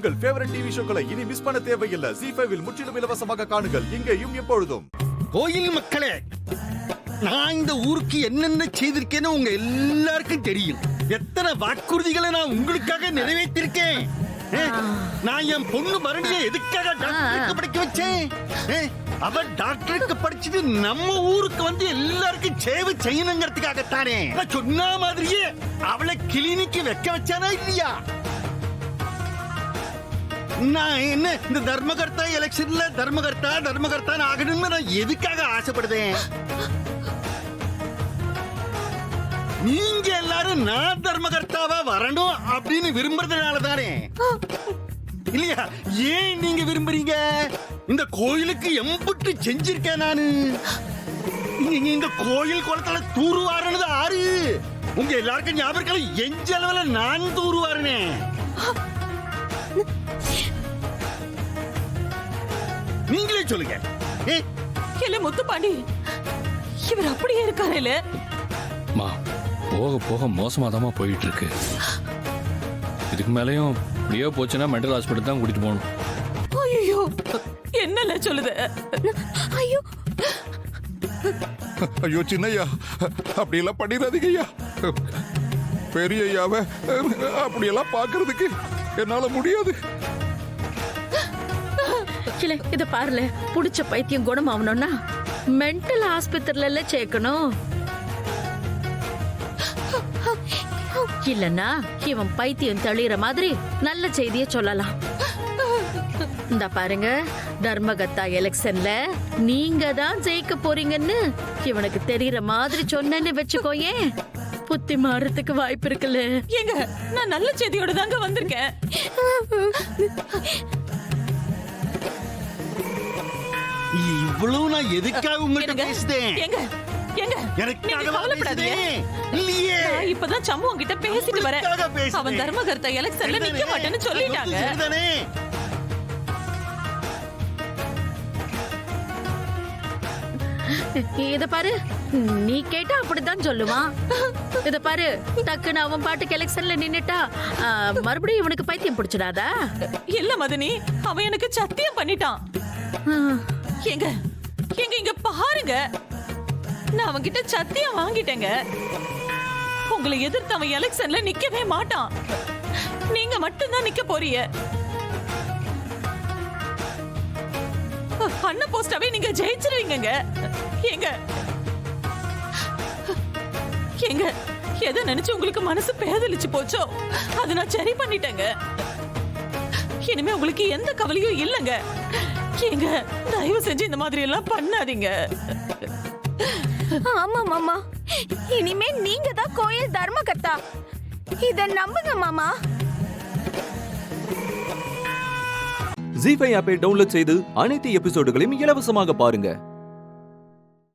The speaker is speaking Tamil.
உங்கள் ஃபேவரட் டிவி ஷோக்களை இனி மிஸ் பண்ண தேவையில்லை. ZEE5 இல் முற்றிலும் இலவசமாக காணுங்கள். இங்கேயும் எப்பொழுதும். கோயில் மக்களே, நான் இந்த ஊருக்கு என்னென்ன செய்திருக்கேன்னு உங்க எல்லாருக்கும் தெரியும். எத்தனை வாக்குறுதிகளை நான் உங்களுக்காக நிறைவேற்றிருக்கேன். நான் என் பொண்ணு மரணியை எதுக்காக டாக்டருக்கு படிக்க வச்சேன்? அவ டாக்டருக்கு படிச்சது நம்ம ஊருக்கு வந்து எல்லாருக்கும் சேவை செய்யணுங்கிறதுக்காகத்தானே. சொன்ன மாதிரியே அவளை கிளினிக்கு வைக்க வச்சானா இல்லையா? நான் என்ன இந்த தர்மகர்த்தா எலெக்ஷன்ல தர்மகர்த்தா ஆகணும்னு நான் எதுக்காக ஆசைப்படுதேன்? நீங்க எல்லாரும் நான் தர்மகர்த்தாவா வரணும் அப்படின்னு விரும்புறதுனால தானே இல்லையா? ஏன் நீங்க விரும்புறீங்க? இந்த கோயிலுக்கு எம்புட்டு செஞ்சிருக்கேன் நானு. இந்த கோயில் குளத்துல தூர்வாருனது ஆறு. உங்க எல்லாருக்கும் ஞாபகம் எஞ்ச அளவுல நான் தூர்வாருனே. நீங்களே சொல்லுங்க. இல்ல முத்துப்பாண்டி, இவர் அப்படியே இருக்காரு. போக போக மோசமாதாமா போயிட்டு இருக்கு. இதுக்கு மேலயும் இப்படியே போச்சுன்னா மென்டல் ஹாஸ்பிட்டல் தான் கூட்டிட்டு போகணும். ஐயோ, என்னல சொல்லுது? ஐயோ ஐயோ சின்னையா, அப்படியெல்லாம் பண்ணிடாதீங்க ஐயா. பெரிய ஐயாவை அப்படியெல்லாம் பாக்குறதுக்கு என்னால முடியாது. இல்ல இத பாருல, புடிச்ச பைத்தியம் குணம் ஆகணும்னா மென்டல் ஆஸ்பத்திரியில சேர்க்கணும். இல்லன்னா இவன் பைத்தியம் தெளிகிற மாதிரி நல்ல செய்திய சொல்லலாம். இந்த பாருங்க, தர்மகத்தா எலெக்ஷன்ல நீங்க தான் ஜெயிக்க போறீங்கன்னு இவனுக்கு தெரியற மாதிரி சொன்னேன்னு வச்சுக்கோயே, புத்தி மாறதுக்கு வாய்ப்பு இருக்குல்ல. ஏங்க, நான் நல்ல செய்தியோட தாங்க வந்திருக்கேன். இவ்வளவு நான் எதுக்காக உங்கள்கிட்ட பேசுதேன்? இப்பதான் சம்பு கிட்ட பேசிட்டு வரேன். அவன் தர்மகர்த்தா எலெக்ஷன்ல நிக்க மாட்டேன்னு சொல்லிட்டாங்க. இத பாரு, நீ கேட்டா அப்படித்தான் சொல்லுவான். இத பாரு, டக்குன்னு அவன் பாட்டுக்கு எலெக்ஷன்ல நின்னுட்டா மறுபடியும் இவனுக்கு பைத்தியம் பிடிச்சிடாதா? இல்ல மதனி, அவன் எனக்கு சத்தியம் பண்ணிட்டான். எங்க இங்க பாருங்க, நான் அவன்கிட்ட சத்தியம் வாங்கிட்டேங்க. உங்களை எதிர்த்து அவன் எலெக்ஷன்ல நிக்கவே மாட்டான். நீங்க மட்டும்தான் நிக்க போறீங்க. அண்ணா போஸ்டாவே நீங்க ஜெயிச்சிருவீங்க. எங்க எதை நினைச்சு உங்களுக்கு மனசு பேதலிச்சு போச்சோ அதை நான் சரி பண்ணிட்டேங்க. இனிமே உங்களுக்கு எந்த கவலையும் இல்லைங்க. எங்க தயவு செஞ்சு இந்த மாதிரி எல்லாம் பண்ணாதீங்க. ஆமா மாமா, இனிமே நீங்க தான் கோயில் தர்மகர்த்தா. இத நம்புங்க மாமா. ZEE5 ஆப்பை டவுன்லோட் செய்து அனைத்து எபிசோடுகளையும் இலவசமாக பாருங்க.